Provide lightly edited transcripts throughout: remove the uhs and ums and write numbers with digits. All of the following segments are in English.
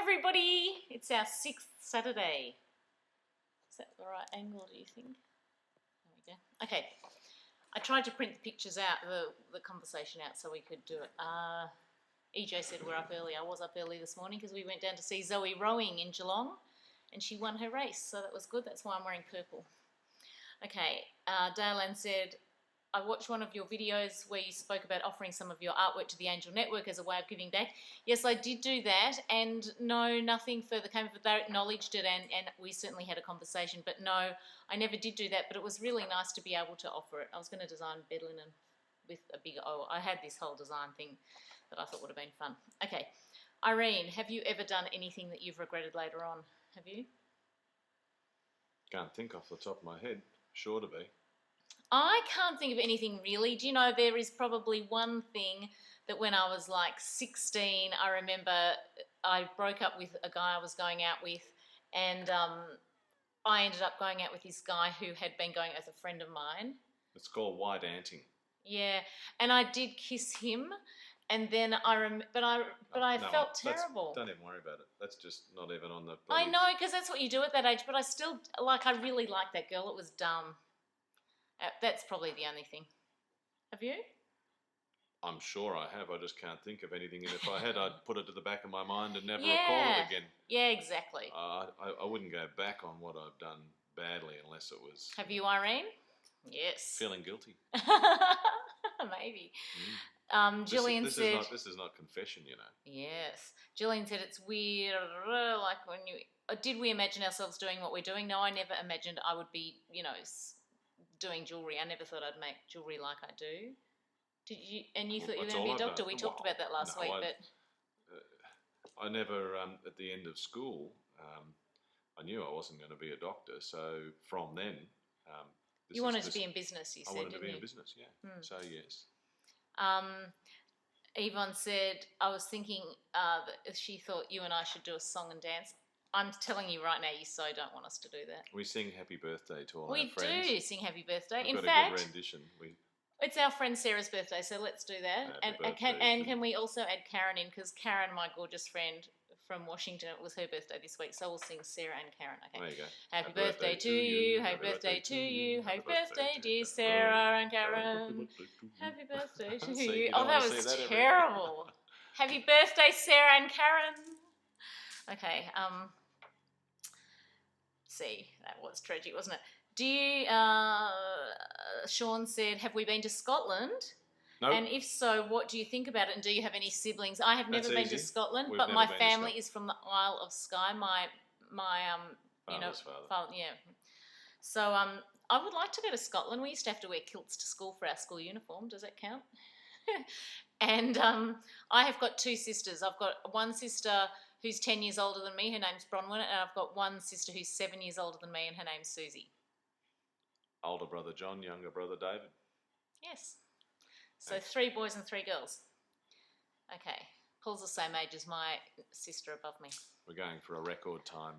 everybody. It's our 6th Saturday. Is that the right angle, do you think? There we go. Okay. I tried to print the pictures out, the conversation out, so we could do it. EJ said we're up early. I was up early this morning because we went down to see Zoe rowing in Geelong, and she won her race, so that was good. That's why I'm wearing purple. Okay. Dale Ann said, I watched one of your videos where you spoke about offering some of your artwork to the Angel Network as a way of giving back. Yes, I did do that, and no, nothing further came of it. They acknowledged it, and we certainly had a conversation, but no, I never did do that, but it was really nice to be able to offer it. I was going to design bed linen with a big O. I had this whole design thing that I thought would have been fun. Okay, Irene, have you ever done anything that you've regretted later on? Have you? Can't think off the top of my head. Sure to be. I can't think of anything really. Do you know, there is probably one thing that when I was like 16, I remember I broke up with a guy I was going out with, and I ended up going out with this guy who had been going as a friend of mine. It's called white anting. Yeah, and I did kiss him, and then I felt terrible. Don't even worry about it. That's just not even on the... I know, because that's what you do at that age, but I still, I really liked that girl. It was dumb. That's probably the only thing. Have you? I'm sure I have. I just can't think of anything. And if I had, I'd put it to the back of my mind and never recall it again. Yeah, exactly. I wouldn't go back on what I've done badly unless it was... Have you, Irene? Yes. Feeling guilty. Maybe. Gillian said... This is not confession, you know. Yes. Gillian said it's weird, like when you... Did we imagine ourselves doing what we're doing? No, I never imagined I would be, doing jewellery. I never thought I'd make jewellery like I do. Did you? And you thought you were going to be a doctor? We talked about that last week, but I never. At the end of school, I knew I wasn't going to be a doctor. So from then, you wanted to be in business. You said, I wanted to be in business. Yeah. So yes. Yvonne said, I was thinking that she thought you and I should do a song and dance. I'm telling you right now, you so don't want us to do that. We sing happy birthday to all our friends. We do sing happy birthday. We've in got fact, a good rendition. It's our friend Sarah's birthday, so let's do that. Can we also add Karen in? Because Karen, my gorgeous friend from Washington, it was her birthday this week, so we'll sing Sarah and Karen. Okay. There you go. Happy birthday to you. Happy birthday to you. Happy birthday, dear Sarah and Karen. Happy birthday to you. Oh, that was terrible. Happy birthday, Sarah and Karen. Okay. See, that was tragic, wasn't it? Do you, Sean said, have we been to Scotland? No. And if so, what do you think about it? And do you have any siblings? I have never been to Scotland, We've but never my been to family is from the Isle of Skye. My father. Yeah. So I would like to go to Scotland. We used to have to wear kilts to school for our school uniform. Does that count? And I have got two sisters. I've got one sister who's 10 years older than me. Her name's Bronwyn, and I've got one sister who's 7 years older than me, and her name's Susie. Older brother John, younger brother David. Yes. So 3 boys and 3 girls. Okay. Paul's the same age as my sister above me. We're going for a record time.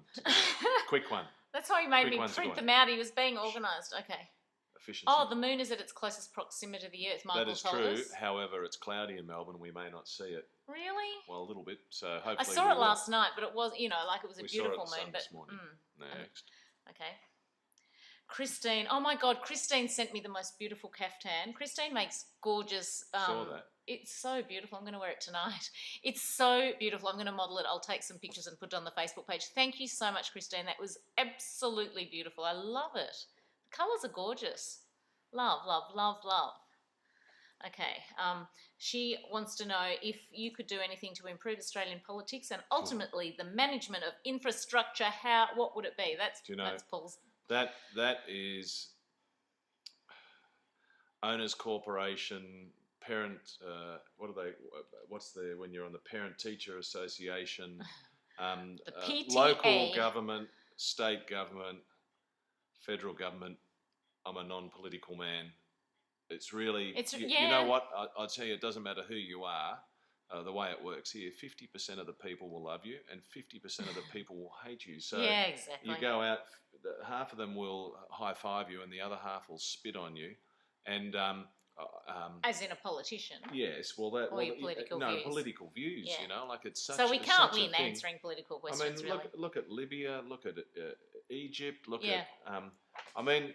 Quick one. That's why he made me print them out. He was being organised. Okay. Efficiency. Oh, the moon is at its closest proximity to the Earth. Michael told us. That is true. However, it's cloudy in Melbourne. We may not see it. Really? Well, a little bit. So hopefully I saw it last night, but it was, it was a beautiful moon. This morning. Next. Okay. Christine. Oh my God, Christine sent me the most beautiful caftan. Christine makes gorgeous. Saw that. It's so beautiful. I'm going to wear it tonight. It's so beautiful. I'm going to model it. I'll take some pictures and put it on the Facebook page. Thank you so much, Christine. That was absolutely beautiful. I love it. The colours are gorgeous. Love, love, love, love. Okay. She wants to know if you could do anything to improve Australian politics and ultimately the management of infrastructure. What would it be? That's Paul's. That is owners corporation, parent. When you're on the parent teacher association, the PTA. Local government, state government, federal government. I'm a non-political man. It's really, you know what, I'll tell you, it doesn't matter who you are, the way it works here, 50% of the people will love you and 50% of the people will hate you. So yeah, exactly. You go out, half of them will high-five you and the other half will spit on you. And as in a politician. Yes, well, your political views. Political views. Yeah. You know, like it's such. So we can't win answering political questions. I mean, look at Libya, look at Egypt, look at. I mean,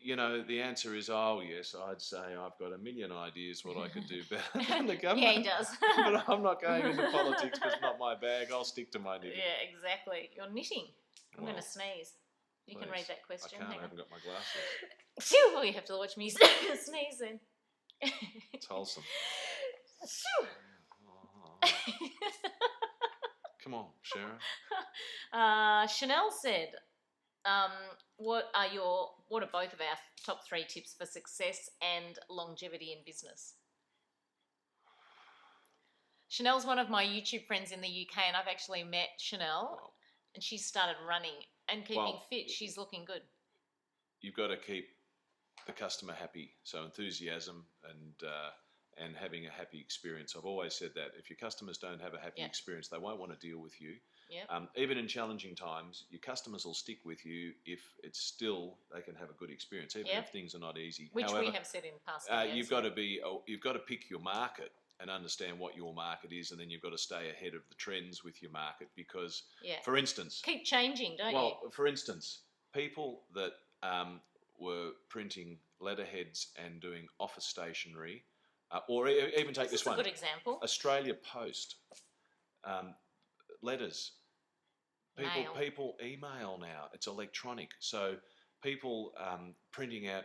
you know, the answer is, oh yes, I'd say I've got a million ideas what I could do better than the government. Yeah, he does. But I'm not going into politics because it's not my bag. I'll stick to my knitting. Yeah, exactly. You're knitting. I'm going to sneeze. You can read that question. I haven't got my glasses. Well, you have to watch me sneeze then. It's wholesome. Come on, Sharon. Chanel said, what are both of our top 3 tips for success and longevity in business? Chanel's one of my YouTube friends in the UK, and I've actually met Chanel, and she started running and keeping fit. She's looking good. You've got to keep the customer happy, so enthusiasm and having a happy experience. I've always said that if your customers don't have a happy experience, they won't want to deal with you. Yep. Even in challenging times, your customers will stick with you if it's still they can have a good experience, even if things are not easy. Which we have said in past videos. You've got to pick your market and understand what your market is, and then you've got to stay ahead of the trends with your market because, for instance, keep changing, don't you? Well, for instance, people that were printing letterheads and doing office stationery, or even take this one. That's a good example. Australia Post, letters. People email now. It's electronic. So people printing out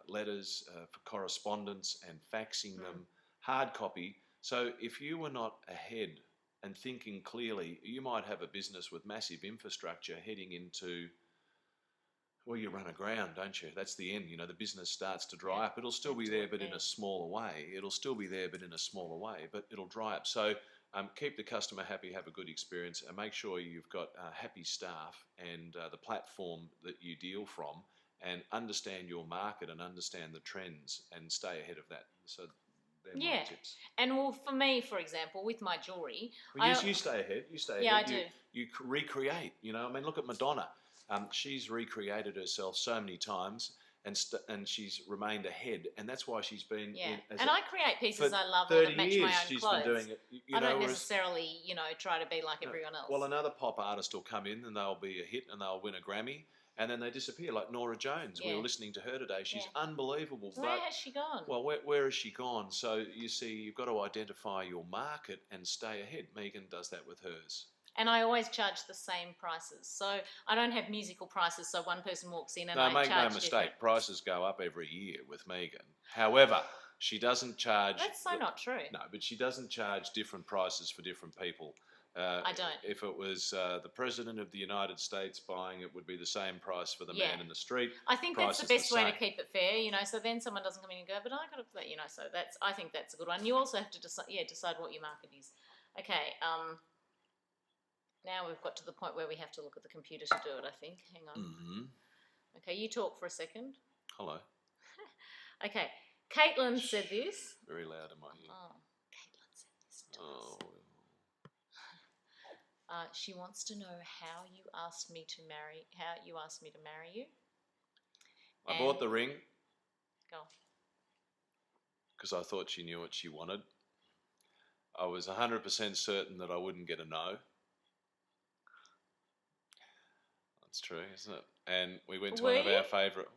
letters for correspondence and faxing them, hard copy. So if you were not ahead and thinking clearly, you might have a business with massive infrastructure heading into... Well, you run aground, don't you? That's the end. You know, the business starts to dry up. It'll still be there, but in a smaller way. It'll still be there, but in a smaller way. But it'll dry up. So keep the customer happy, have a good experience, and make sure you've got happy staff and the platform that you deal from, and understand your market and understand the trends and stay ahead of that. So they're my tips. And well, for me, for example, with my jewellery... Well, you stay ahead. You stay ahead. Yeah, I do. You recreate, you know. I mean, look at Madonna. She's recreated herself so many times, and she's remained ahead, and that's why she's been. And I create pieces I love that match my own she's clothes. Been doing it. I don't necessarily, try to be like everyone else. Well, another pop artist will come in and they'll be a hit and they'll win a Grammy, and then they disappear, like Nora Jones. We were listening to her today. She's unbelievable. Where has she gone? Well, where has she gone? So you see, you've got to identify your market and stay ahead. Megan does that with hers. And I always charge the same prices. So I don't have musical prices, so one person walks in and I charge make no mistake, different. Prices go up every year with Megan. However, she doesn't charge... That's so not true. No, but she doesn't charge different prices for different people. I don't. If it was the President of the United States buying, it would be the same price for the man in the street. I think that's the best way to keep it fair, so then someone doesn't come in and go, but I got to play, so I think that's a good one. You also have to decide what your market is. Okay, now we've got to the point where we have to look at the computer to do it, I think. Hang on. Mm-hmm. Okay, you talk for a second. Hello. Okay, Caitlin said this. Very loud in my ear. Oh, Caitlin said this to us. She wants to know how you asked me to marry you. I bought the ring. Go. Because I thought she knew what she wanted. I was 100% certain that I wouldn't get a no. That's true, isn't it? And we went to one of our favourite,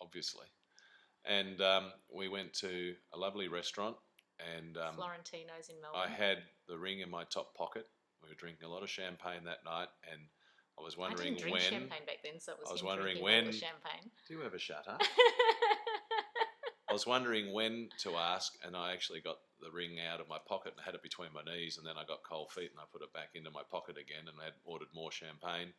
obviously. And we went to a lovely restaurant. And Florentino's in Melbourne. I had the ring in my top pocket. We were drinking a lot of champagne that night, and I was wondering when... I didn't drink champagne back then, so it was I was him wondering when... when... champagne. Do you ever shut up? I was wondering when to ask, and I actually got the ring out of my pocket and had it between my knees, and then I got cold feet and I put it back into my pocket again and I had ordered more champagne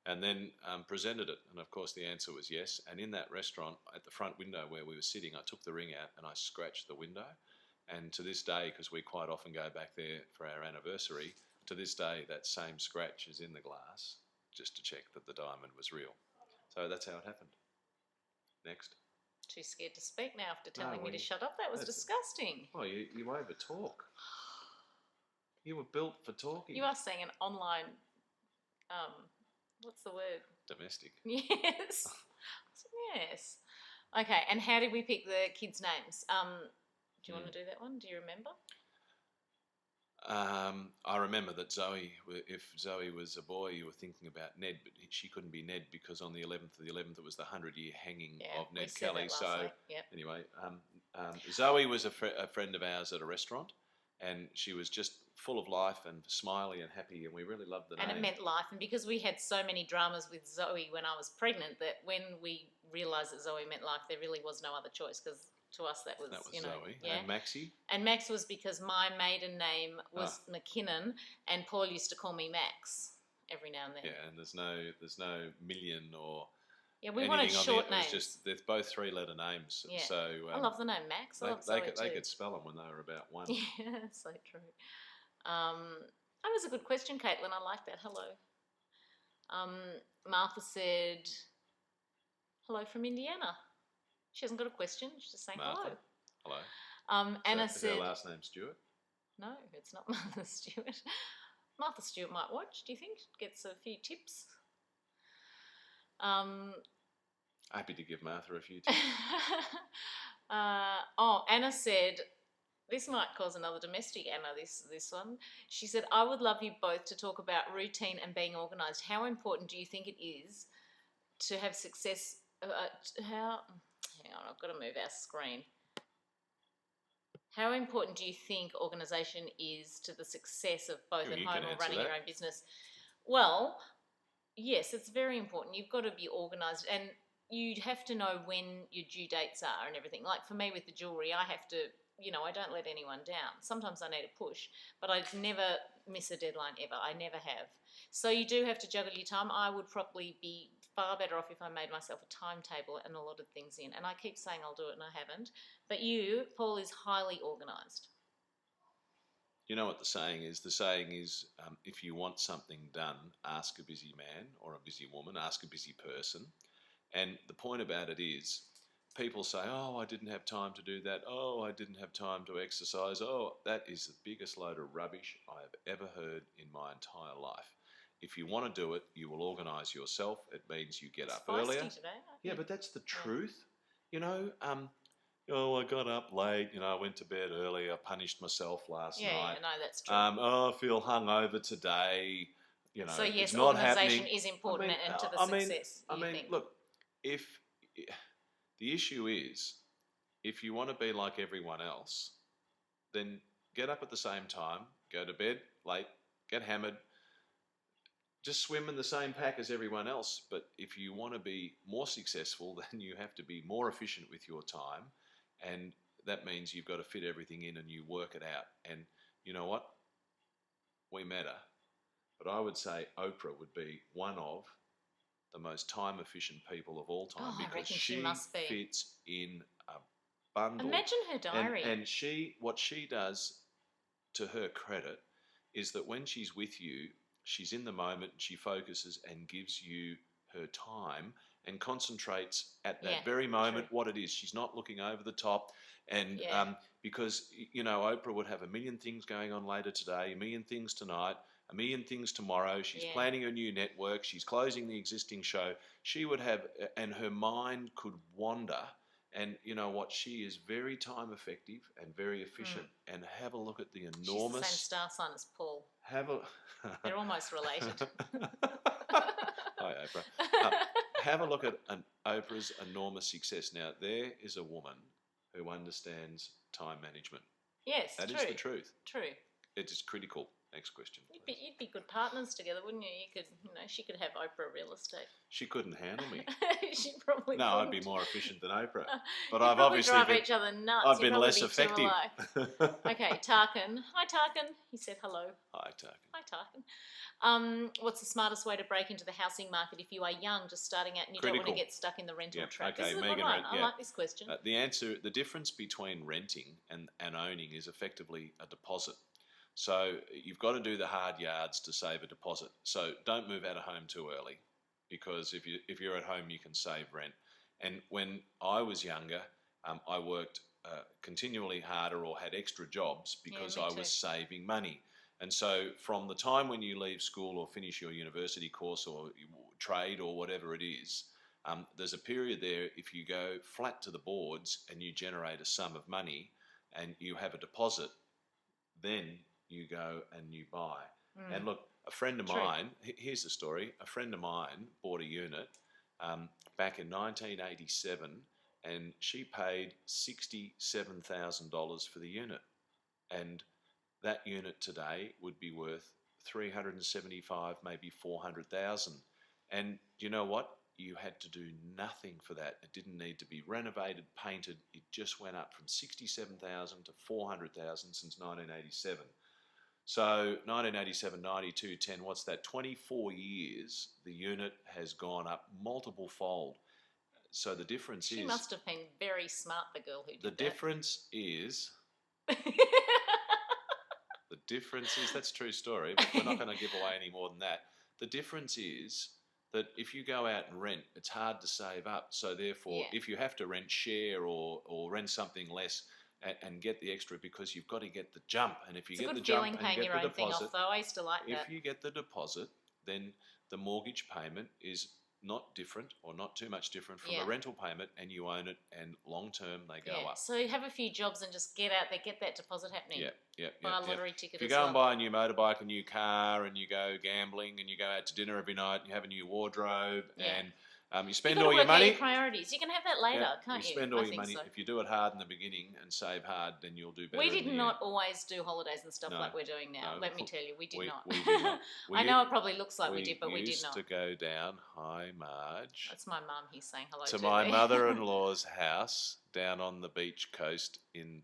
and then presented it. And of course the answer was yes. And in that restaurant, at the front window where we were sitting, I took the ring out and I scratched the window. And to this day, because we quite often go back there for our anniversary, to this day that same scratch is in the glass just to check that the diamond was real. So that's how it happened. Next. Too scared to speak now after telling me to shut up. That was disgusting. Oh, you over talk. You were built for talking. You are saying an online, what's the word? Domestic. Yes. Yes. Okay, and how did we pick the kids' names? Do you want to do that one? Do you remember? I remember that if Zoe was a boy, you were thinking about Ned, but she couldn't be Ned because on the 11th of the 11th it was the 100-year hanging of Ned Kelly. Anyway, Zoe was a friend of ours at a restaurant, and she was just full of life and smiley and happy, and we really loved the name. And it meant life, and because we had so many dramas with Zoe when I was pregnant, that when we realised that Zoe meant life, there really was no other choice, because to us that was Zoe. Yeah. And Maxie? And Max was because my maiden name was McKinnon, and Paul used to call me Max every now and then. Yeah, and there's no million or we wanted short names. It was just they're both 3-letter names. Yeah. So I love the name Max. They could spell them when they were about 1. Yeah, that's so true. That was a good question, Caitlin. I like that. Hello. Martha said, "Hello from Indiana." She hasn't got a question. She's just saying Martha. Hello. Anna said, "Is her last name Stewart?" No, it's not Martha Stewart. Martha Stewart might watch. Do you think? Gets a few tips. Happy to give Martha a few tips. Anna said, this might cause another domestic Anna, this one. She said, "I would love you both to talk about routine and being organised. How important do you think it is to have success? Hang on, I've got to move our screen. How important do you think organisation is to the success of both at home or running your own business?" Well, yes, it's very important. You've got to be organised, and you'd have to know when your due dates are and everything. Like for me with the jewellery, I have to, I don't let anyone down. Sometimes I need a push, but I never miss a deadline ever. I never have. So you do have to juggle your time. I would probably be far better off if I made myself a timetable and a lot of things in. And I keep saying I'll do it and I haven't. But you, Paul, is highly organised. You know what the saying is? The saying is, if you want something done, ask a busy man or a busy woman, ask a busy person. And the point about it is, people say, "Oh, I didn't have time to do that. Oh, I didn't have time to exercise." Oh, that is the biggest load of rubbish I have ever heard in my entire life. If you want to do it, you will organise yourself. It means you get up earlier. Today, yeah, but that's the truth. I got up late. I went to bed early. I punished myself last night. Yeah, no, that's true. I feel hungover today. So yes, it's not organisation is important to the success. Look, if the issue is, if you want to be like everyone else, then get up at the same time, go to bed late, get hammered, just swim in the same pack as everyone else. But if you want to be more successful, then you have to be more efficient with your time, and that means you've got to fit everything in and you work it out. And you know what? We matter. But I would say Oprah would be one of the most time-efficient people of all time, because she fits in a bundle. Imagine her diary. And what she does, to her credit, is that when she's with you, she's in the moment, she focuses and gives you her time and concentrates at that very moment what it is. She's not looking over the top. And because, Oprah would have a million things going on later today, a million things tonight, a million things tomorrow. She's planning a new network. She's closing the existing show. She would have, and her mind could wander. And you know what? She is very time effective and very efficient. And have a look at the enormous. She's the same star sign as Paul. They're almost related. Hi, Oprah. Have a look at Oprah's enormous success. Now, there is a woman who understands time management. Yes, that is the truth. True. It is critical. Next question. You'd be good partners together, wouldn't you? She could have Oprah real estate. She couldn't handle me. She probably No, couldn't. I'd be more efficient than Oprah. But I've obviously drive each other nuts. I've been less effective. Okay, Tarkin. Hi, Tarkin. He said hello. Hi, Tarkin. Hi, Tarkin. What's the smartest way to break into the housing market if you are young, just starting out, and you don't want to get stuck in the rental trap? Okay, this is Megan, I like this question. The difference between renting and owning is effectively a deposit. So you've got to do the hard yards to save a deposit. So don't move out of home too early, because if you're at home, you can save rent. And when I was younger, I worked continually harder or had extra jobs because I was saving money. And so from the time when you leave school or finish your university course or trade or whatever it is, There's a period there, if you go flat to the boards and you generate a sum of money and you have a deposit, then you go and you buy. And look, a friend of mine, here's the story, a friend of mine bought a unit back in 1987 and she paid $67,000 for the unit. And that unit today would be worth 375, maybe 400,000. And you know what? You had to do nothing for that. It didn't need to be renovated, painted. It just went up from 67,000 to 400,000 since 1987. So 1987, 92, 10, what's that? 24 years, the unit has gone up multiple fold. So the difference She is... must have been very smart, the girl who did that. The difference is... The difference is, that's a true story, but we're not going to give away any more than that. The difference is that if you go out and rent, it's hard to save up. So therefore, if you have to rent, share or rent something less and get the extra, because you've got to get the jump. And if you get the jump and get the deposit, paying your own thing off, though. I used to like that. If you get the deposit, then the mortgage payment is not different or not too much different from a rental payment, and you own it, and long term they go up. So have a few jobs and just get out there, get that deposit happening. Buy a lottery ticket. If you go and buy a new motorbike, a new car, and you go gambling, and you go out to dinner every night, and you have a new wardrobe, and you spend all your money. Your priorities. You can have that later, can't you? You spend all your money. So. If you do it hard in the beginning and save hard, then you'll do better. We did not always do holidays and stuff like we're doing now. Let me tell you, we did not. We did not. I know it probably looks like we did, but we did not. We used to go down, hi Marge. That's my mum. He's saying hello to my mother-in-law's house down on the beach coast in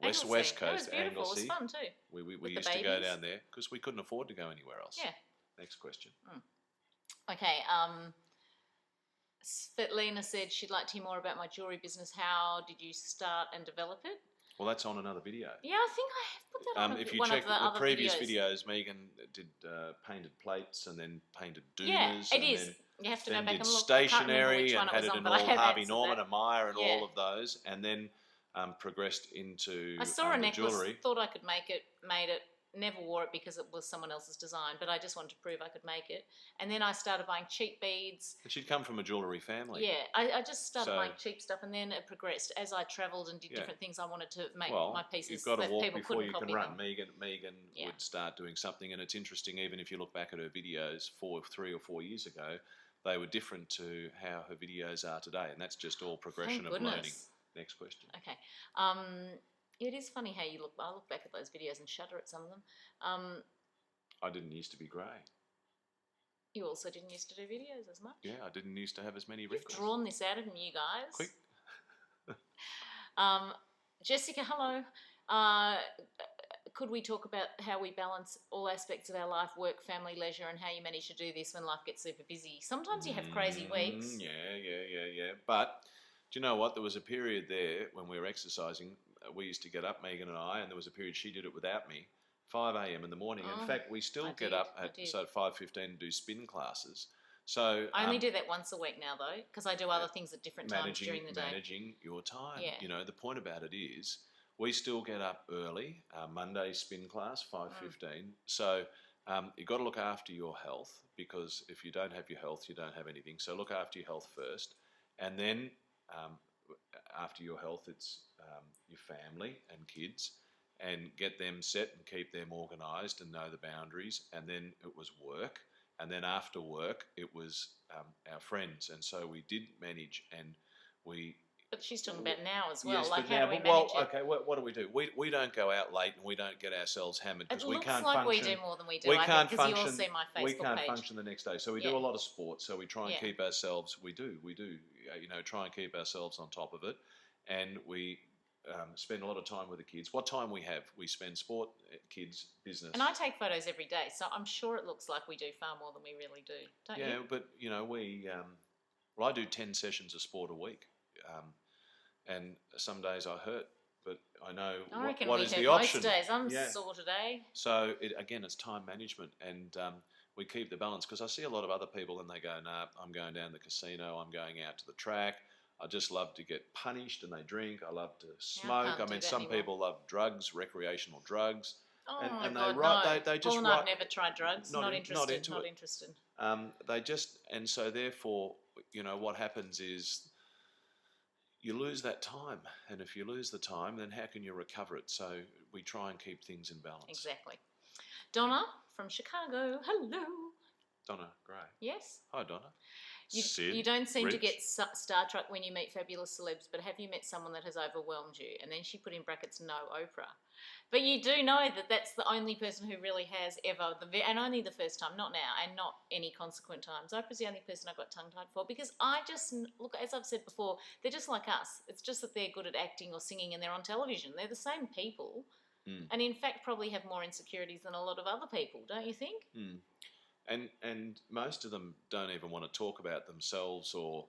West Coast, It was beautiful. Anglesey. It was fun too. We used to go down there because we couldn't afford to go anywhere else. Yeah. Next question. Okay. Svetlana said she'd like to hear more about my jewellery business. How did you start and develop it? Well, that's on another video. Yeah, I think I have put that on if you one check of the other previous videos, Megan did painted plates and then painted doonas. Yeah, it is. You have to go back and look. Stationery and had it in all Harvey Norman and Meyer and Yeah. all of those, and then progressed into I saw a necklace, jewellery. thought I could make it, made it, never wore it because it was someone else's design, but I just wanted to prove I could make it. And then I started buying cheap beads. But she'd come from a jewellery family. Yeah, I just started buying cheap stuff, and then it progressed. As I travelled and did different things, I wanted to make my pieces you've got to that walk people before couldn't you copy can run. them. Megan would start doing something, and it's interesting, even if you look back at her videos 3 or 4 years ago, they were different to how her videos are today, and that's just all progression of learning. Next question. Okay. It is funny how you look. I look back at those videos and shudder at some of them. I didn't used to be grey. You also didn't used to do videos as much. Yeah, I didn't used to have as many wrinkles. You've drawn this out of me, you guys. Quick. Jessica, hello. Could we talk about how we balance all aspects of our life, work, family, leisure, and how you manage to do this when life gets super busy? Sometimes you have crazy weeks. Yeah. But do you know what? There was a period there when we were exercising. We used to get up, Megan and I, and there was a period she did it without me, 5 a.m. in the morning. In fact, we still get up at 5:15 and do spin classes. So I only do that once a week now, though, because I do other things at different times during the day. Managing your time. Yeah. You know, the point about it is we still get up early. Monday spin class, 5:15. So you've got to look after your health, because if you don't have your health, you don't have anything. So look after your health first, and then after your health, it's your family and kids, and get them set and keep them organised and know the boundaries. And then it was work, and then after work it was our friends. And so we did manage, and we... But she's talking about now as well. Yes, like, how do we manage it? Okay, what do? We don't go out late, and we don't get ourselves hammered, because we can't function. It looks like we do more than we do. We can't because function. You all see my Facebook we can't page. function the next day, so we do a lot of sport. So we try and keep ourselves. We do. You know, try and keep ourselves on top of it, and we spend a lot of time with the kids. What time we have, we spend sport, kids, business. And I take photos every day, so I'm sure it looks like we do far more than we really do. Don't you? Yeah, but you know, well, I do 10 sessions of sport a week. And some days I hurt, but I know what is the option. Most days I'm sore today. So it's time management, and we keep the balance, because I see a lot of other people and they go, nah, I'm going down to the casino, I'm going out to the track. I just love to get punished, and they drink. I love to smoke. I mean, some people love drugs, recreational drugs. Oh and my they God, write, no. they just Paul and write, I've never tried drugs. Not interested. They just, and so therefore, what happens is you lose that time. And if you lose the time, then how can you recover it? So we try and keep things in balance. Exactly. Donna from Chicago. Hello. Donna Gray. Yes. Hi, Donna. You don't seem Rich. to get star-struck when you meet fabulous celebs, but have you met someone that has overwhelmed you? And then she put in brackets, no, Oprah. But you do know that that's the only person who really has ever, and only the first time, not now, and not any consequent times. Oprah's the only person I got tongue-tied for, because I just, look, as I've said before, they're just like us. It's just that they're good at acting or singing and they're on television. They're the same people, and in fact probably have more insecurities than a lot of other people, don't you think? And most of them don't even want to talk about themselves or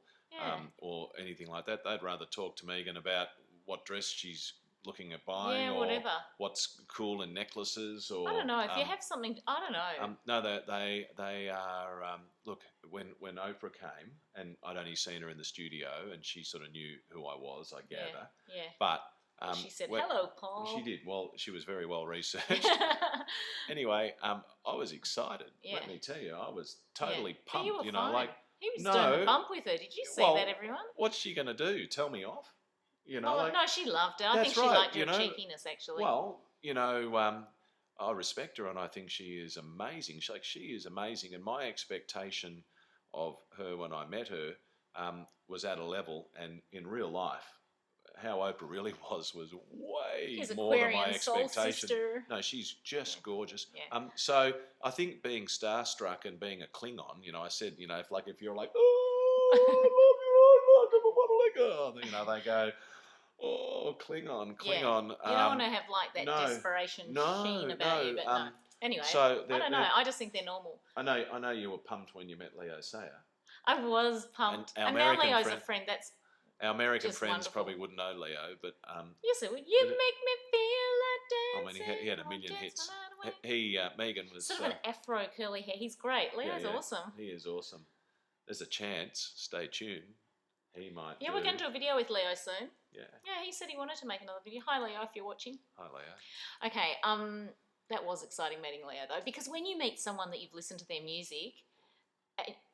anything like that. They'd rather talk to Megan about what dress she's looking at buying, or whatever. What's cool in necklaces, or I don't know if you have something. I don't know. No, they are. Look, when Oprah came, and I'd only seen her in the studio, and she sort of knew who I was, I gather. Yeah. But she said, "Hello, Paul." She did. Well, she was very well researched. Anyway, I was excited. Yeah. Let me tell you, I was totally But pumped. you were fine. Like he was doing the bump with her. Did you see that, everyone? What's she going to do? Tell me off? No, she loved it. I think she liked your cheekiness, actually. Well, I respect her, and I think she is amazing. She is amazing, and my expectation of her when I met her was at a level, and in real life, how Oprah really was way more than my expectation. No, she's just gorgeous. Yeah. So I think being starstruck and being a Klingon, I said, if you're like, oh, I love you, I never want to let go. They go, oh, Klingon. Yeah. You don't want to have like that desperation sheen about you, but no. Anyway, so I don't know. I just think they're normal. I know you were pumped when you met Leo Sayer. I was pumped. And now Leo's a friend. That's our American friends wonderful. Probably wouldn't know Leo, but yes, it would. You make me feel like dancing. I mean, he had a million hits. Megan was sort of an afro curly hair. He's great. Leo's awesome. He is awesome. There's a chance. Stay tuned. He might. Yeah, we're going to do a video with Leo soon. Yeah. Yeah, he said he wanted to make another video. Hi, Leo, if you're watching. Hi, Leo. Okay. That was exciting meeting Leo though, because when you meet someone that you've listened to their music,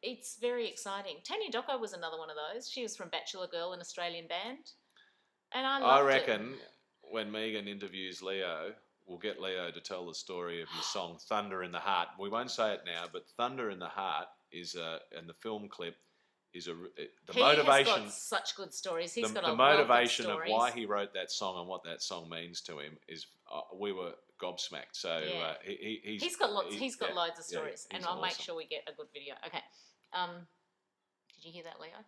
it's very exciting. Tanya Docko was another one of those. She was from Bachelor Girl, an Australian band, and I reckon when Megan interviews Leo, we'll get Leo to tell the story of your song "Thunder in the Heart." We won't say it now, but "Thunder in the Heart" is in the film clip. Motivation. Has got such good stories. He's got the motivation of why he wrote that song and what that song means to him is we were gobsmacked. So he's got lots. He's got loads of stories, and I'll make sure we get a good video. Okay. Did you hear that, Leo?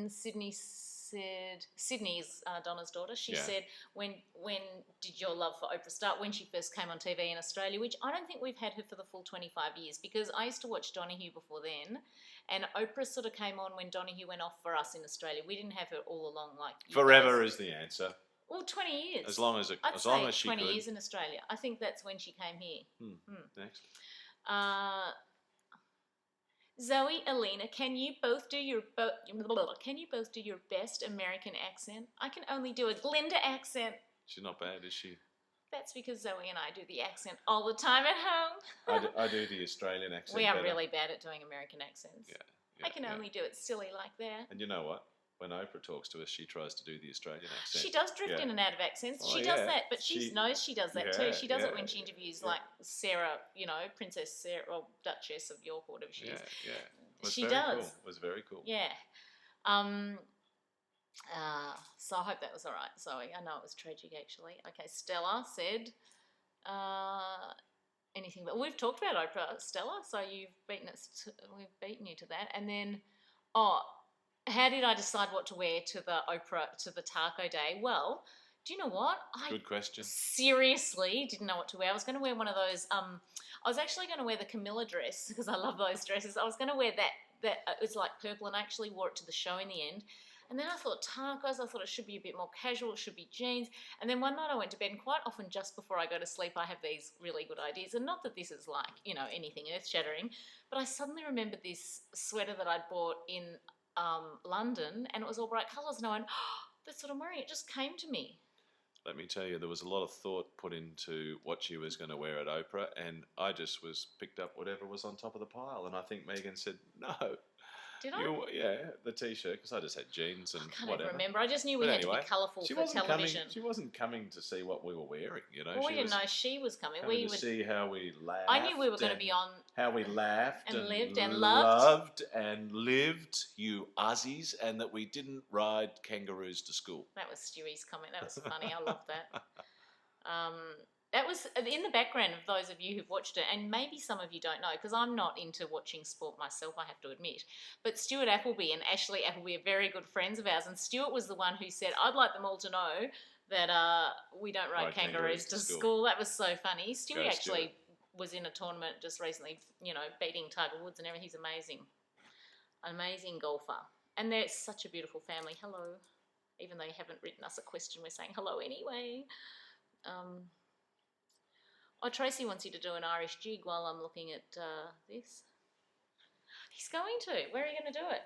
Sydney said, Sydney's Donna's daughter. She said, when did your love for Oprah start? When she first came on TV in Australia, which I don't think we've had her for the full 25 years, because I used to watch Donahue before then, and Oprah sort of came on when Donahue went off for us in Australia. We didn't have her all along like forever is the answer. Well, 20 years. As long as she 20 could. years in Australia. I think that's when she came here. Next. Zoe, Alina, can you both do your best American accent? I can only do a Glinda accent. She's not bad, is she? That's because Zoe and I do the accent all the time at home. I do the Australian accent. We are really bad at doing American accents. Yeah, I can only do it silly like that. And you know what? When Oprah talks to us, she tries to do the Australian accent. She does drift in and out of accents. She does that, but she knows she does that too. She does it when she interviews like Sarah, Princess Sarah or Duchess of York or whatever she is. Yeah. She does. Cool. It was very cool. Yeah. So I hope that was all right, Zoe. I know it was tragic actually. Okay, Stella said anything, but we've talked about Oprah, Stella. So we've beaten you to that, and then how did I decide what to wear to the taco day? Well, do you know what? Good question. Seriously didn't know what to wear. I was going to wear one of those. I was actually going to wear the Camilla dress because I love those dresses. I was going to wear that it's like purple, and I actually wore it to the show in the end. And then I thought tacos. I thought it should be a bit more casual. It should be jeans. And then one night I went to bed, and quite often just before I go to sleep, I have these really good ideas. And not that this is like anything earth-shattering, but I suddenly remembered this sweater that I'd bought in London, and it was all bright colours, and I went, that's what I'm wearing. It just came to me. Let me tell you, there was a lot of thought put into what she was going to wear at Oprah, and I just picked up whatever was on top of the pile, and I think Megan said, no, Did I? The T-shirt, because I just had jeans and I can't whatever. even remember. I just knew we had to be colourful for television. She wasn't coming to see what we were wearing, Well, we didn't know she was coming. We would see how we laughed. I knew we were going to be on. How we laughed and lived and loved and lived, you Aussies, and that we didn't ride kangaroos to school. That was Stewie's comment. That was funny. I loved that. That was in the background of those of you who've watched it, and maybe some of you don't know, because I'm not into watching sport myself, I have to admit. But Stuart Appleby and Ashley Appleby are very good friends of ours, and Stuart was the one who said, I'd like them all to know that we don't ride kangaroos to school. That was so funny. Stewie actually was in a tournament just recently, beating Tiger Woods and everything. He's amazing. Amazing golfer. And they're such a beautiful family. Hello. Even though you haven't written us a question, we're saying hello anyway. Tracy wants you to do an Irish jig while I'm looking at this. He's going to. Where are you going to do it?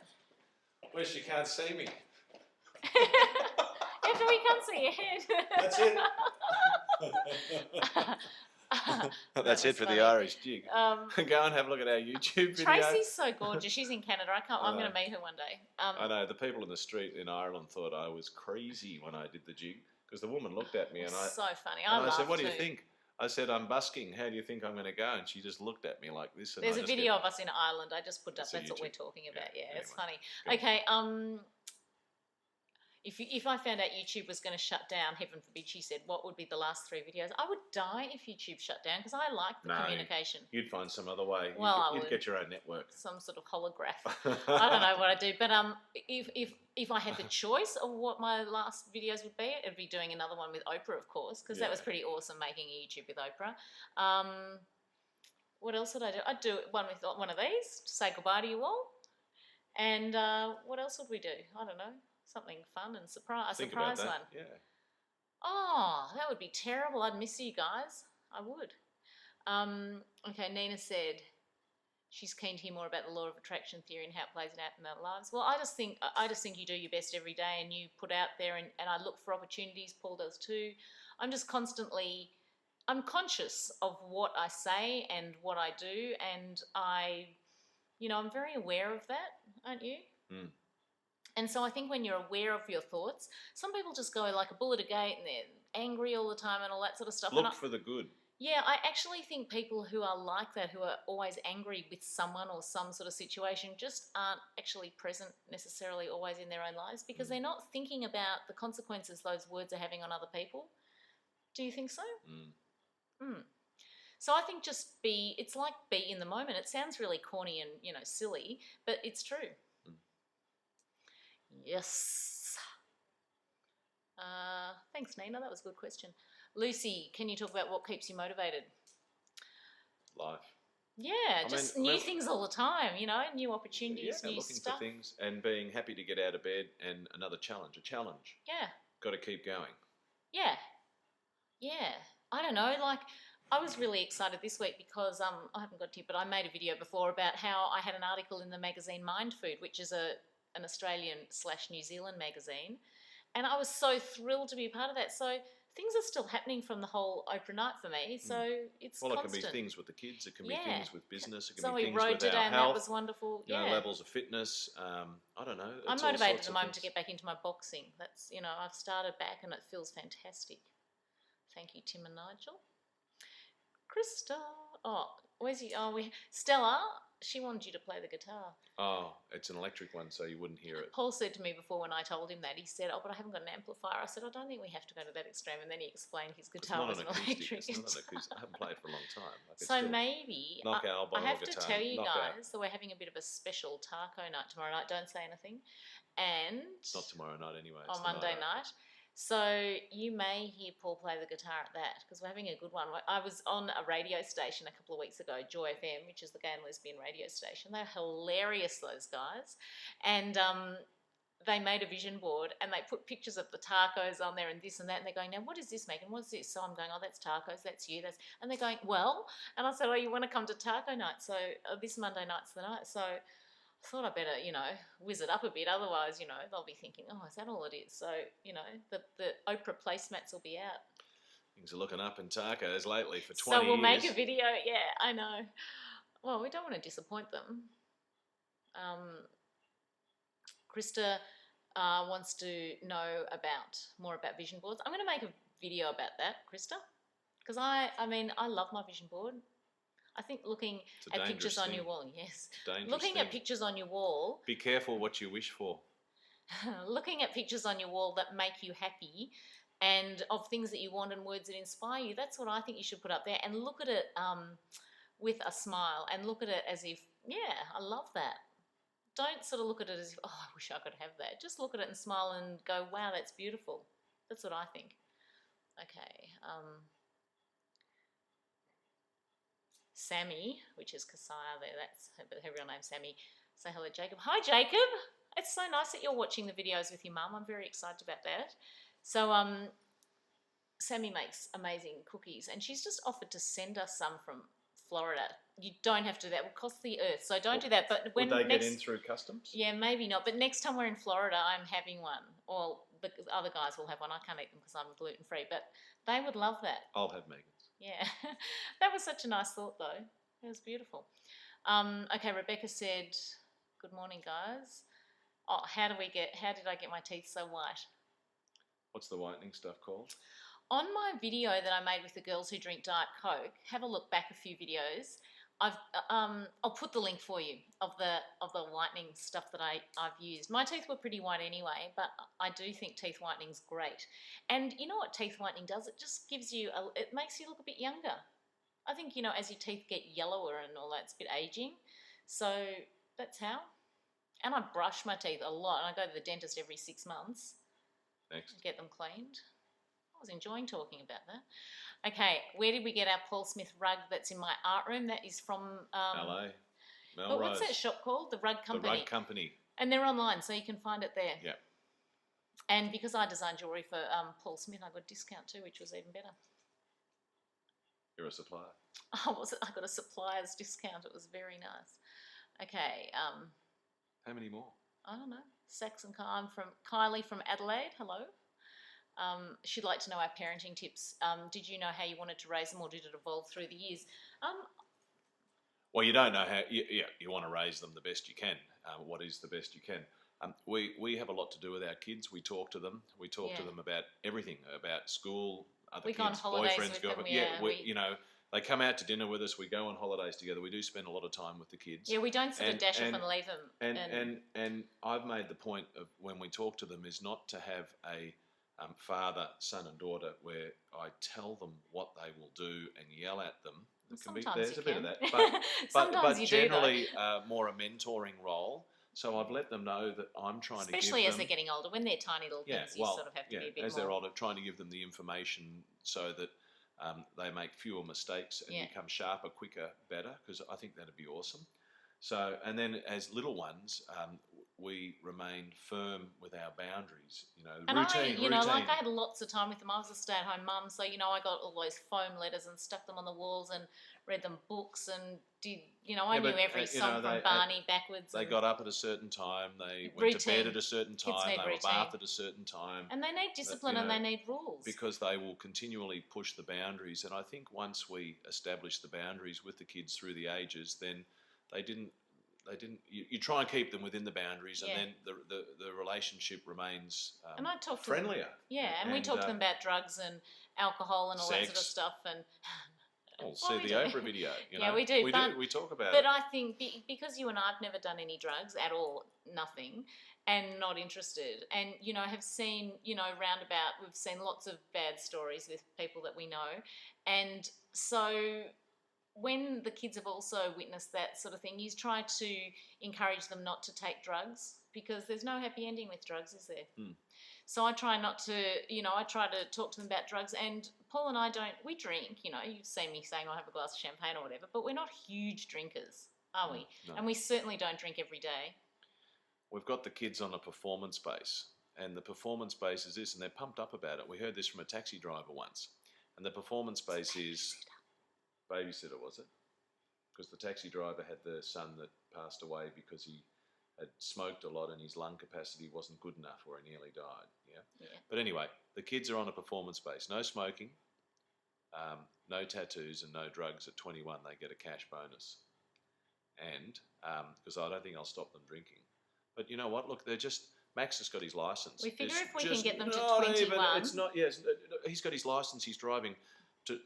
Where she can't see me. After we can't see your head. That's it. That's it for the Irish jig. Go and have a look at our YouTube video. Tracy's so gorgeous. She's in Canada. I'm going to meet her one day. I know. The people in the street in Ireland thought I was crazy when I did the jig, because the woman looked at me and so funny. I said, "What do you think?" I said, "I'm busking. How do you think I'm going to go?" And she just looked at me like this. And there's a video of us in Ireland. I just put up. That's what we're talking about. Yeah, anyway, it's funny. Okay. If I found out YouTube was going to shut down, heaven forbid, she said, what would be the last 3 videos? I would die if YouTube shut down, because I like the communication. You'd find some other way. Well, you'd get your own network. Some sort of holograph. I don't know what I do, but if I had the choice of what my last videos would be, it'd be doing another one with Oprah, of course, because that was pretty awesome, making a YouTube with Oprah. What else would I do? I'd do one with one of these to say goodbye to you all. And what else would we do? I don't know. Something fun and surprise one. Yeah. Oh, that would be terrible. I'd miss you guys. I would. Okay, Nina said she's keen to hear more about the law of attraction theory and how it plays out in our lives. Well, I just think you do your best every day, and you put out there, and I look for opportunities. Paul does too. I'm conscious of what I say and what I do, and I'm very aware of that, aren't you? Mm. And so I think when you're aware of your thoughts, some people just go like a bull at a gate and they're angry all the time and all that sort of stuff. Look for the good. Yeah, I actually think people who are like that, who are always angry with someone or some sort of situation, just aren't actually present necessarily always in their own lives, because they're not thinking about the consequences those words are having on other people. Do you think so? So I think it's like be in the moment. It sounds really corny and, silly, but it's true. Yes. Thanks, Nina. That was a good question. Lucy, can you talk about what keeps you motivated? Life. Yeah, new things all the time, new opportunities, new looking stuff. For things and being happy to get out of bed, and another challenge, Yeah. Got to keep going. Yeah. I don't know, I was really excited this week because I haven't got to it, but I made a video before about how I had an article in the magazine Mind Food, which is an Australian/New Zealand magazine, and I was so thrilled to be a part of that. So things are still happening from the whole Oprah night for me. So it's constant. It can be things with the kids. It can be things with business. It can so be things we rode with today, our and health. that was wonderful. Levels of fitness. I don't know. I'm motivated at the moment to get back into my boxing. That's I've started back and it feels fantastic. Thank you, Tim and Nigel. Krista. Oh, where's you? Oh, Stella. She wanted you to play the guitar. Oh, it's an electric one, so you wouldn't hear it. Paul said to me before when I told him that, he said, "Oh, but I haven't got an amplifier." I said, "I don't think we have to go to that extreme." And then he explained his guitar was an electric. It's not an acoustic. I haven't played for a long time. So maybe I have to tell you guys that we're having a bit of a special taco night tomorrow night. Don't say anything. And it's not tomorrow night anyway. On Monday night. So you may hear Paul play the guitar at that, because we're having a good one. I was on a radio station a couple of weeks ago, Joy FM, which is the gay and lesbian radio station. They're hilarious, those guys. And they made a vision board and they put pictures of the tacos on there and this and that. And they're going, "Now, what is this, Megan? What's this?" So I'm going, "Oh, that's tacos. That's you." And they're going, "Well," and I said, "Oh, you want to come to taco night?" So this Monday night's the night. So I thought I'd better, whiz it up a bit. Otherwise, they'll be thinking, "Oh, is that all it is?" So, the Oprah placemats will be out. Things are looking up in tacos lately for 20 years. So we'll make a video. Yeah, I know. Well, we don't want to disappoint them. Krista wants to know more about vision boards. I'm going to make a video about that, Krista, because I love my vision board. I think looking at pictures on your wall, yes. Looking at pictures on your wall. Be careful what you wish for. Looking at pictures on your wall that make you happy and of things that you want and words that inspire you, that's what I think you should put up there, and look at it with a smile and look at it as if, yeah, I love that. Don't sort of look at it as if, oh, I wish I could have that. Just look at it and smile and go, wow, that's beautiful. That's what I think. Okay. Sami, which is Kasaya there, that's her real name, Sami. Say hello, Jacob. Hi, Jacob. It's so nice that you're watching the videos with your mum. I'm very excited about that. So Sami makes amazing cookies, and she's just offered to send us some from Florida. You don't have to do that. It will cost the earth, so don't do that. But when would they get in through customs? Yeah, maybe not. But next time we're in Florida, I'm having one. Or the other guys will have one. I can't eat them because I'm gluten-free, but they would love that. I'll have Megan's. Yeah, that was such a nice thought, though. It was beautiful. Okay, Rebecca said, "Good morning, guys. Oh, how did I get my teeth so white?" What's the whitening stuff called? On my video that I made with the girls who drink Diet Coke, have a look back a few videos. I'll put the link for you of the whitening stuff that I've used. My teeth were pretty white anyway, but I do think teeth whitening's great. And you know what teeth whitening does? It just gives you it makes you look a bit younger. I think, as your teeth get yellower and all that, it's a bit aging. So that's how. And I brush my teeth a lot, and I go to the dentist every 6 months. Next. Get them cleaned. I was enjoying talking about that. Okay, where did we get our Paul Smith rug that's in my art room? That is from... LA. Melrose. What's that shop called? The Rug Company. The Rug Company. And they're online, so you can find it there. Yeah. And because I designed jewellery for Paul Smith, I got a discount too, which was even better. You're a supplier. Oh, was it? I got a supplier's discount. It was very nice. Okay. How many more? I don't know. Saxon, I'm from Kylie from Adelaide. Hello. She'd like to know our parenting tips. Did you know how you wanted to raise them, or did it evolve through the years? Well, you don't know how. You want to raise them the best you can. What is the best you can? We have a lot to do with our kids. We talk to them. We talk to them about everything, about school, other kids, boyfriends, girlfriends. They come out to dinner with us. We go on holidays together. We do spend a lot of time with the kids. Yeah, we don't sort of dash off and leave them. And I've made the point of when we talk to them is not to have a father, son and daughter where I tell them what they will do and yell at them. There's a bit of that. But generally more a mentoring role. So I've let them know that I'm trying to give them... Especially as they're getting older. When they're tiny little kids, you sort of have to be a bit more... as they're older, trying to give them the information so that they make fewer mistakes and become sharper, quicker, better, because I think that'd be awesome. So, and then as little ones, we remain firm with our boundaries. Routine. Like I had lots of time with them. I was a stay-at-home mum, so I got all those foam letters and stuck them on the walls and read them books and did. I knew every song from Barney backwards. They got up at a certain time. They went to bed at a certain time. They were bathed at a certain time. And they need discipline and they need rules because they will continually push the boundaries. And I think once we establish the boundaries with the kids through the ages, then they didn't. You try and keep them within the boundaries, and then the relationship remains and I talk friendlier. To them, and we talk to them about drugs and alcohol and all that sort of stuff. And see the Oprah video. Yeah, we do. We talk about it. But I think because you and I have never done any drugs at all, nothing, and not interested, and have seen roundabout, we've seen lots of bad stories with people that we know, and so. When the kids have also witnessed that sort of thing, you try to encourage them not to take drugs because there's no happy ending with drugs, is there? So I try not to, I try to talk to them about drugs. And Paul and I we drink, you've seen me saying I'll have a glass of champagne or whatever, but we're not huge drinkers, are we? No. And we certainly don't drink every day. We've got the kids on a performance base, and the performance base is this, and they're pumped up about it. We heard this from a taxi driver once, and the performance base is... Babysitter, was it? Because the taxi driver had the son that passed away because he had smoked a lot and his lung capacity wasn't good enough or he nearly died. Yeah. But anyway, the kids are on a performance base. No smoking, no tattoos and no drugs. At 21, they get a cash bonus. And, because I don't think I'll stop them drinking, But you know what? Look, they're just... Max has got his licence. We figure if we can get them to 21... It's not... Yes, he's got his licence. He's driving...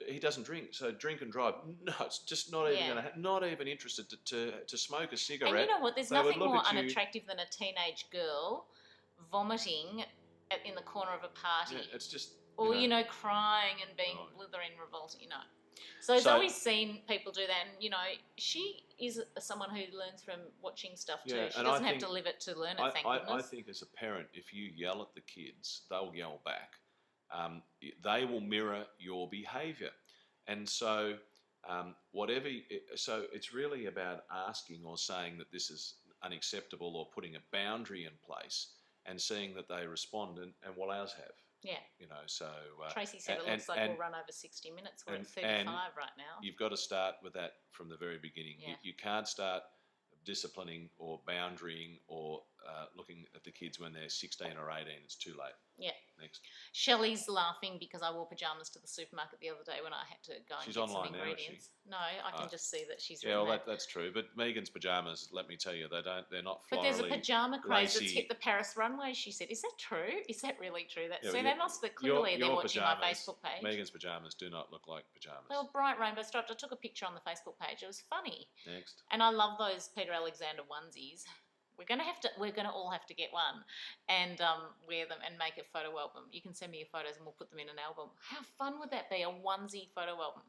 he doesn't drink, so drink and drive. No, it's just not even going to... Not even interested to smoke a cigarette. And you know what? There's nothing more unattractive than a teenage girl vomiting in the corner of a party. Yeah, it's just... Or, crying and being blithering, revolting, So I've always seen people do that, and, she is someone who learns from watching stuff too. She doesn't have to live it to learn it, thank goodness. I think as a parent, if you yell at the kids, they'll yell back. They will mirror your behaviour. And so so it's really about asking or saying that this is unacceptable or putting a boundary in place and seeing that they respond, and well, ours have. Yeah. So... Tracy said it looks like we'll run over 60 minutes. We're at 35 right now. You've got to start with that from the very beginning. Yeah. You can't start disciplining or boundarying or looking at the kids when they're 16 or 18. It's too late. Yeah. Next. Shelley's laughing because I wore pyjamas to the supermarket the other day when I had to go and get some ingredients. No, I can just see that she's really mad. That's true. But Megan's pyjamas, let me tell you, they're not florally. But there's a pyjama craze lacy. that's hit the Paris runway, she said. Is that true? Is that really true? They must be clearly they're watching my Facebook page. Megan's pyjamas do not look like pyjamas. They were bright rainbow striped. I took a picture on the Facebook page. It was funny. Next. And I love those Peter Alexander onesies. We're gonna all have to get one and wear them and make a photo album. You can send me your photos and we'll put them in an album. How fun would that be? A onesie photo album.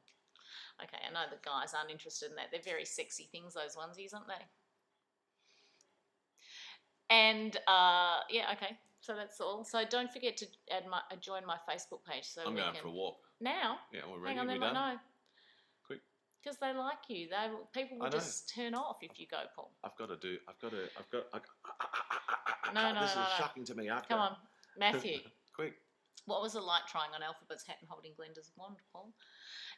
Okay, I know the guys aren't interested in that. They're very sexy things, those onesies, aren't they? And okay. So that's all. So don't forget to join my Facebook page. So I'm going for a walk now. Yeah, we're ready. Hang on, we done? No. Quick. Because they like you. People will just turn off if you go, Paul. I've got. No. This is shocking to me. Come on, Matthew. Quick. What was it like trying on Alphabet's hat and holding Glenda's wand, Paul?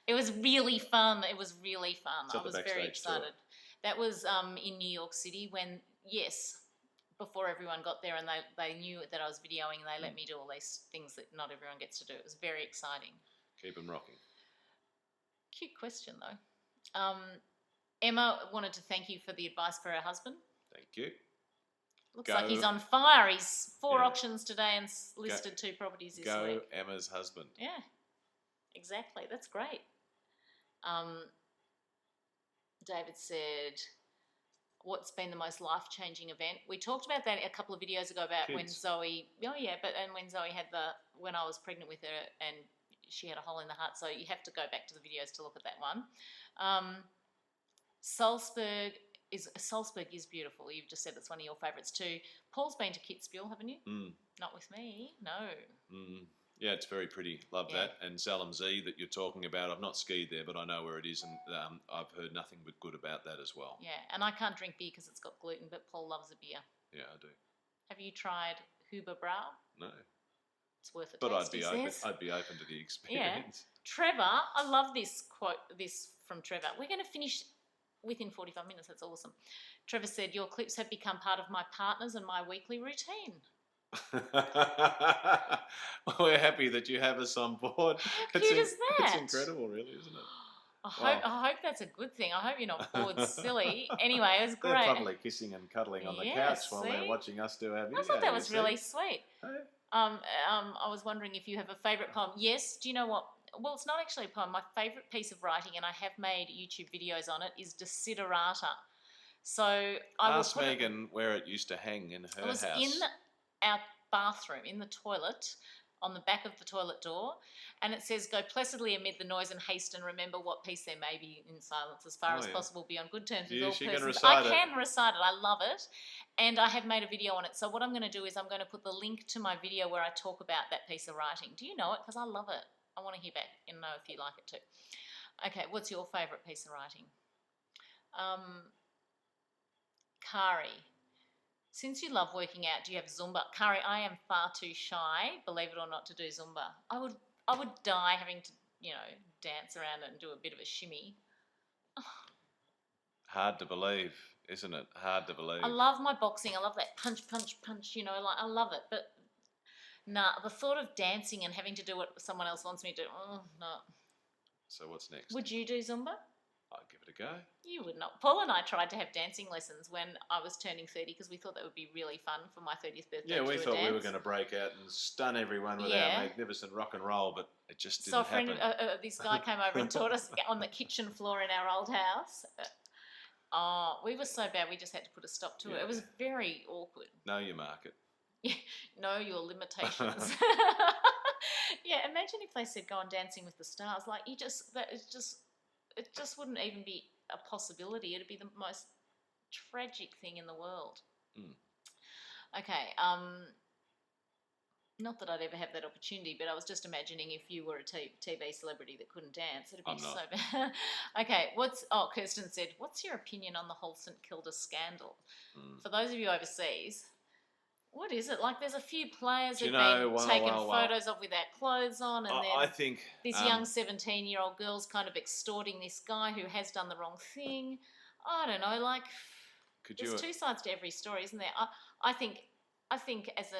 It was really fun. I was very excited. Tour. That was in New York City before everyone got there and they knew that I was videoing and they let me do all these things that not everyone gets to do. It was very exciting. Keep them rocking. Cute question, though. Emma wanted to thank you for the advice for her husband. Thank you. Looks like he's on fire. He's 4 auctions today and listed 2 properties this week. Go Emma's husband. Yeah, exactly. That's great. David said, what's been the most life-changing event? We talked about that a couple of videos ago about Kids. When Zoe... Oh, yeah, when Zoe had when I was pregnant with her and she had a hole in the heart, so you have to go back to the videos to look at that one. Salzburg is beautiful. You've just said it's one of your favourites too. Paul's been to Kitzbühel, haven't you? Not with me, no. Yeah, it's very pretty. Love that. And Zalem Z that you're talking about, I've not skied there, but I know where it is, and I've heard nothing but good about that as well. Yeah, and I can't drink beer because it's got gluten, but Paul loves a beer. Yeah, I do. Have you tried Huber Brau? No. It's worth a but taste, I'd be open to the experience. Yeah. Trevor, I love this quote, this from Trevor. We're going to finish within 45 minutes. That's awesome. Trevor said, your clips have become part of my partner's and my weekly routine. We're happy that you have us on board. How cute is that? It's incredible, really, isn't it? I hope that's a good thing. I hope you're not bored silly. Anyway, it was great. They're probably kissing and cuddling on the couch while they're watching us do our video. I thought that was really sweet. Hey? I was wondering if you have a favourite poem. Yes, do you know what? Well, it's not actually a poem. My favourite piece of writing, and I have made YouTube videos on it, is Desiderata. So I asked Megan where it used to hang in her house. It was in our bathroom, in the toilet, on the back of the toilet door, and it says, go placidly amid the noise and haste and remember what peace there may be in silence as far as possible, be on good terms with all persons. I can recite it. I love it, and I have made a video on it. So what I'm going to do is I'm going to put the link to my video where I talk about that piece of writing. Do you know it? Because I love it. I want to hear back and know if you like it too. Okay, what's your favourite piece of writing? Kari. Since you love working out, do you have Zumba? Kari, I am far too shy, believe it or not, to do Zumba. I would die having to, dance around and do a bit of a shimmy. Hard to believe, isn't it? Hard to believe. I love my boxing. I love that punch, punch, punch, I love it. But the thought of dancing and having to do what someone else wants me to do, no. So what's next? Would you do Zumba? I'd give it a go. You would not. Paul and I tried to have dancing lessons when I was turning 30 because we thought that would be really fun for my 30th birthday. Yeah, we thought we were going to break out and stun everyone with our magnificent rock and roll, but it just didn't happen. So this guy came over and taught us on the kitchen floor in our old house. We were so bad we just had to put a stop to it. It was very awkward. Know your market. Know your limitations. Imagine if they said go on Dancing with the Stars. Like it just wouldn't even be a possibility. It'd be the most tragic thing in the world. Okay. Not that I'd ever have that opportunity, but I was just imagining if you were a TV celebrity that couldn't dance, it'd be so bad. Okay, Kirsten said, what's your opinion on the whole St Kilda scandal? For those of you overseas, what is it? Like there's a few players who've been taken photos of without clothes on, and then I think this young 17-year-old girl's kind of extorting this guy who has done the wrong thing. I don't know, like there's two sides to every story, isn't there? I think as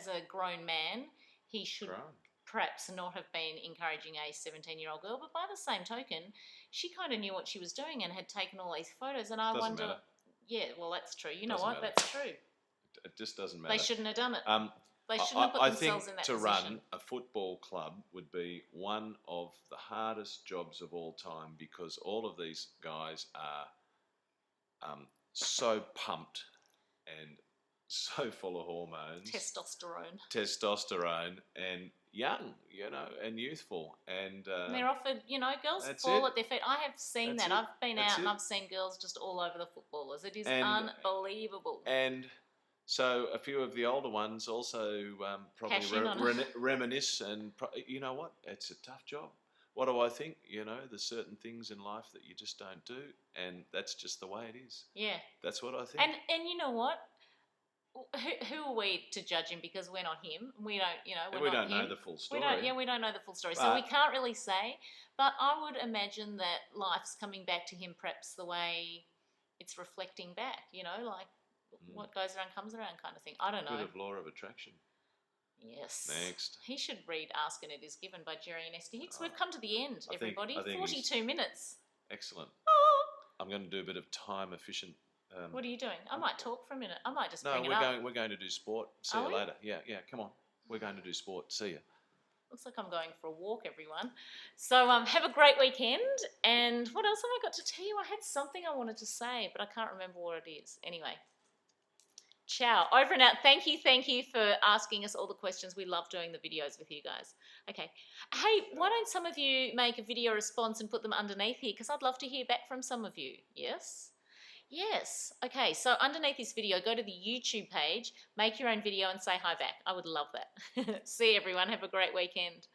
a grown man, he should perhaps not have been encouraging a 17-year-old girl, but by the same token, she kind of knew what she was doing and had taken all these photos, and I wonder... Matter. Yeah, well, that's true. You know what? That's true. It just doesn't matter. They shouldn't have done it. They shouldn't have put themselves in that position. I think to run a football club would be one of the hardest jobs of all time because all of these guys are so pumped and so full of hormones. Testosterone and young, and youthful. And they're offered, girls fall at their feet. I have seen that. I've been out and I've seen girls just all over the footballers. It is unbelievable. And so a few of the older ones also probably reminisce and, you know what, it's a tough job. What do I think? There's certain things in life that you just don't do, and that's just the way it is. Yeah. That's what I think. And you know what? Who are we to judge him because we're not him? We don't, we don't know the full story. We don't know the full story, so we can't really say. But I would imagine that life's coming back to him perhaps the way it's reflecting back. What goes around comes around kind of thing. I don't know. Bit of law of attraction. Yes. Next. He should read Ask and It Is Given by Jerry and Esther Hicks. We've come to the end, everybody. I think 42 minutes. Excellent. I'm going to do a bit of time efficient. What are you doing? I might talk for a minute. I might just bring it up. We're going to do sport. See you later. Yeah, come on. We're going to do sport. See you. Looks like I'm going for a walk, everyone. So have a great weekend. And what else have I got to tell you? I had something I wanted to say, but I can't remember what it is. Anyway. Ciao. Over and out. Thank you for asking us all the questions. We love doing the videos with you guys. Okay. Hey, why don't some of you make a video response and put them underneath here? Because I'd love to hear back from some of you. Yes? Yes. Okay, so underneath this video, go to the YouTube page, make your own video and say hi back. I would love that. See you, everyone. Have a great weekend.